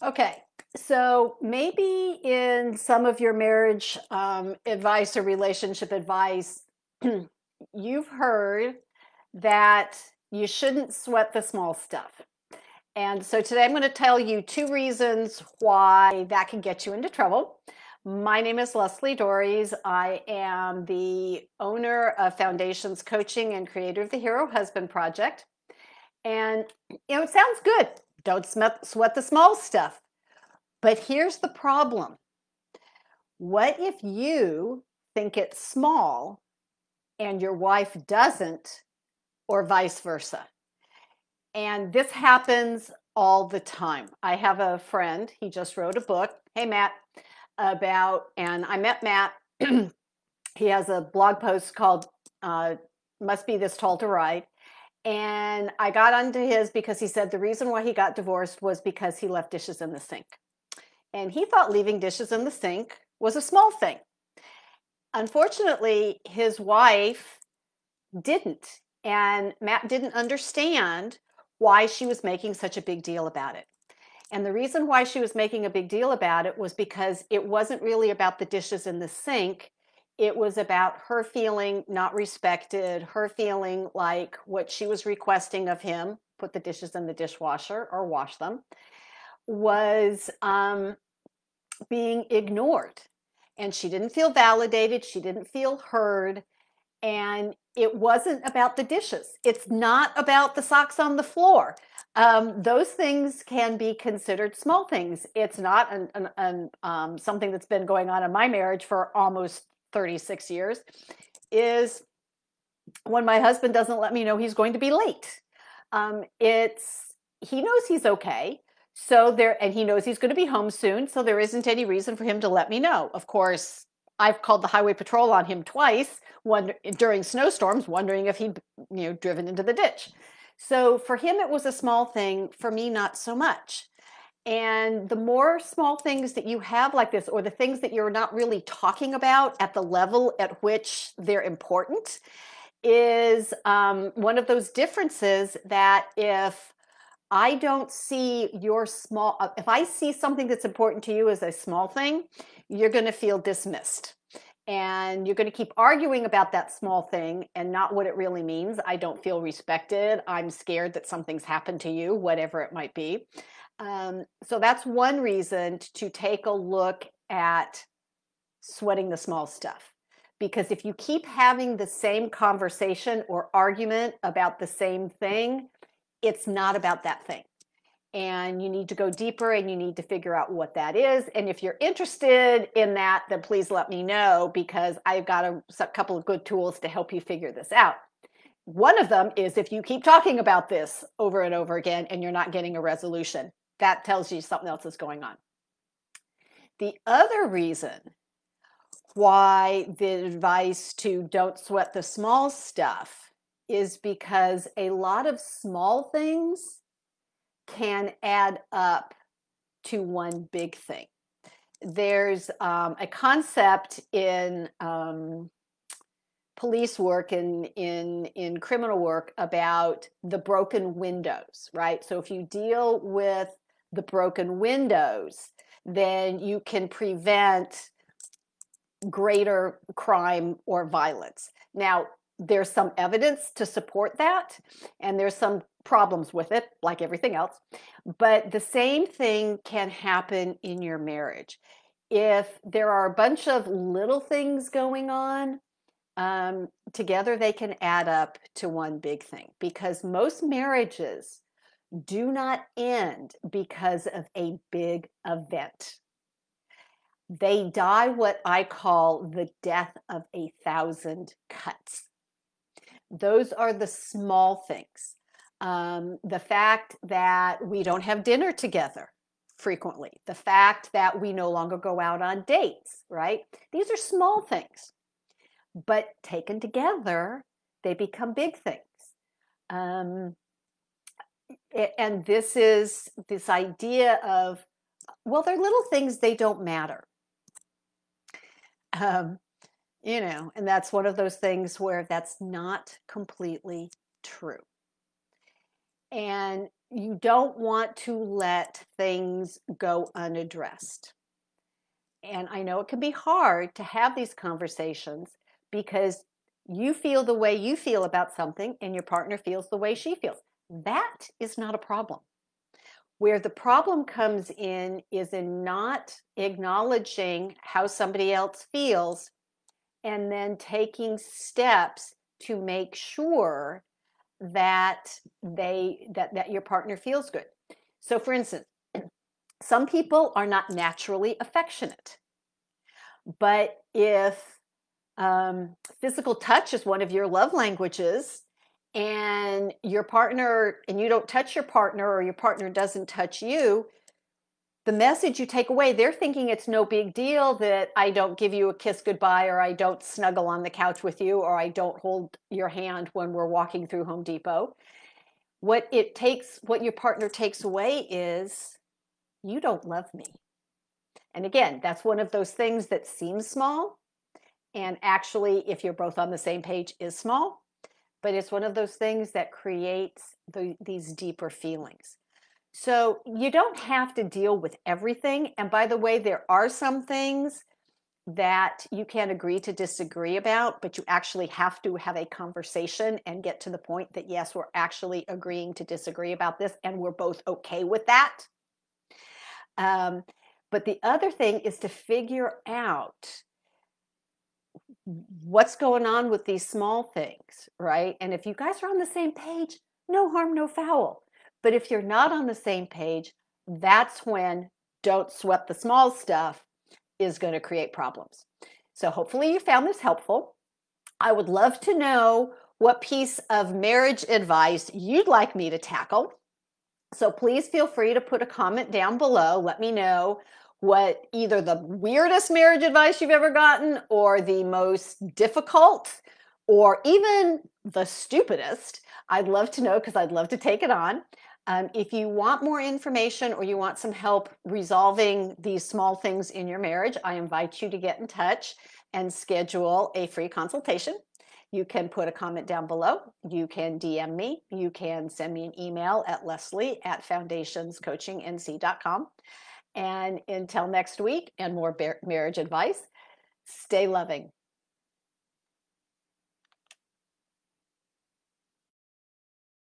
Okay, so maybe in some of your marriage advice or relationship advice, you've heard that you shouldn't sweat the small stuff. And so today I'm going to tell you two reasons why that can get you into trouble. My name is Leslie Dories. I am the owner of Foundations Coaching and creator of the Hero Husband Project. And, it sounds good. Don't sweat the small stuff. But here's the problem. What if you think it's small and your wife doesn't, or vice versa? And this happens all the time. I have a friend, he just wrote a book. Hey, Matt, and I met Matt. He has a blog post called Must Be This Tall to Ride. And I got onto his because he said the reason why he got divorced was because he left dishes in the sink. And he thought leaving dishes in the sink was a small thing. Unfortunately, his wife didn't. And Matt didn't understand why she was making such a big deal about it. And the reason why she was making a big deal about it was because it wasn't really about the dishes in the sink. It was about her feeling not respected, her feeling like what she was requesting of him, put the dishes in the dishwasher or wash them, was being ignored. And she didn't feel validated. She didn't feel heard. And it wasn't about the dishes. It's not about the socks on the floor. Those things can be considered small things. It's not something that's been going on in my marriage for almost 36 years, is when my husband doesn't let me know he's going to be late. He knows he's okay. And he knows he's going to be home soon. So there isn't any reason for him to let me know. Of course, I've called the highway patrol on him twice during snowstorms, wondering if he'd, driven into the ditch. So for him, it was a small thing. For me, not so much. And the more small things that you have like this, or the things that you're not really talking about at the level at which they're important, is one of those differences that if I don't see if I see something that's important to you as a small thing, you're going to feel dismissed. And you're going to keep arguing about that small thing and not what it really means. I don't feel respected. I'm scared that something's happened to you, whatever it might be. So that's one reason to take a look at sweating the small stuff. Because if you keep having the same conversation or argument about the same thing, it's not about that thing. And you need to go deeper and you need to figure out what that is. And if you're interested in that, then please let me know, because I've got a couple of good tools to help you figure this out. One of them is if you keep talking about this over and over again and you're not getting a resolution, that tells you something else is going on. The other reason why the advice to don't sweat the small stuff is because a lot of small things can add up to one big thing. There's a concept in police work, in criminal work, about the broken windows, right? So if you deal with the broken windows, then you can prevent greater crime or violence. Now, there's some evidence to support that, and there's some problems with it, like everything else. But the same thing can happen in your marriage. If there are a bunch of little things going on, together they can add up to one big thing, because most marriages do not end because of a big event. They die what I call the death of 1,000 cuts. Those are the small things. The fact that we don't have dinner together frequently, the fact that we no longer go out on dates, right? These are small things, but taken together, they become big things. And this is this idea of, well, they're little things, they don't matter. And that's one of those things where that's not completely true. And you don't want to let things go unaddressed. And I know it can be hard to have these conversations because you feel the way you feel about something and your partner feels the way she feels. That is not a problem. Where the problem comes in is in not acknowledging how somebody else feels and then taking steps to make sure that that your partner feels good. So for instance, some people are not naturally affectionate, but if physical touch is one of your love languages and your partner and you don't touch your partner or your partner doesn't touch you, the message you take away, they're thinking it's no big deal that I don't give you a kiss goodbye, or I don't snuggle on the couch with you, or I don't hold your hand when we're walking through Home Depot. What your partner takes away is, you don't love me. And again, that's one of those things that seems small, and actually, if you're both on the same page, is small, but it's one of those things that creates these deeper feelings. So you don't have to deal with everything. And by the way, there are some things that you can agree to disagree about, but you actually have to have a conversation and get to the point that, yes, we're actually agreeing to disagree about this and we're both okay with that. But the other thing is to figure out what's going on with these small things, right? And if you guys are on the same page, no harm, no foul. But if you're not on the same page, that's when don't sweat the small stuff is going to create problems. So hopefully you found this helpful. I would love to know what piece of marriage advice you'd like me to tackle. So please feel free to put a comment down below. Let me know what either the weirdest marriage advice you've ever gotten, or the most difficult, or even the stupidest. I'd love to know, because I'd love to take it on. If you want more information or you want some help resolving these small things in your marriage, I invite you to get in touch and schedule a free consultation. You can put a comment down below. You can DM me. You can send me an email at leslie@foundationscoachingnc.com. And until next week and more marriage advice, stay loving.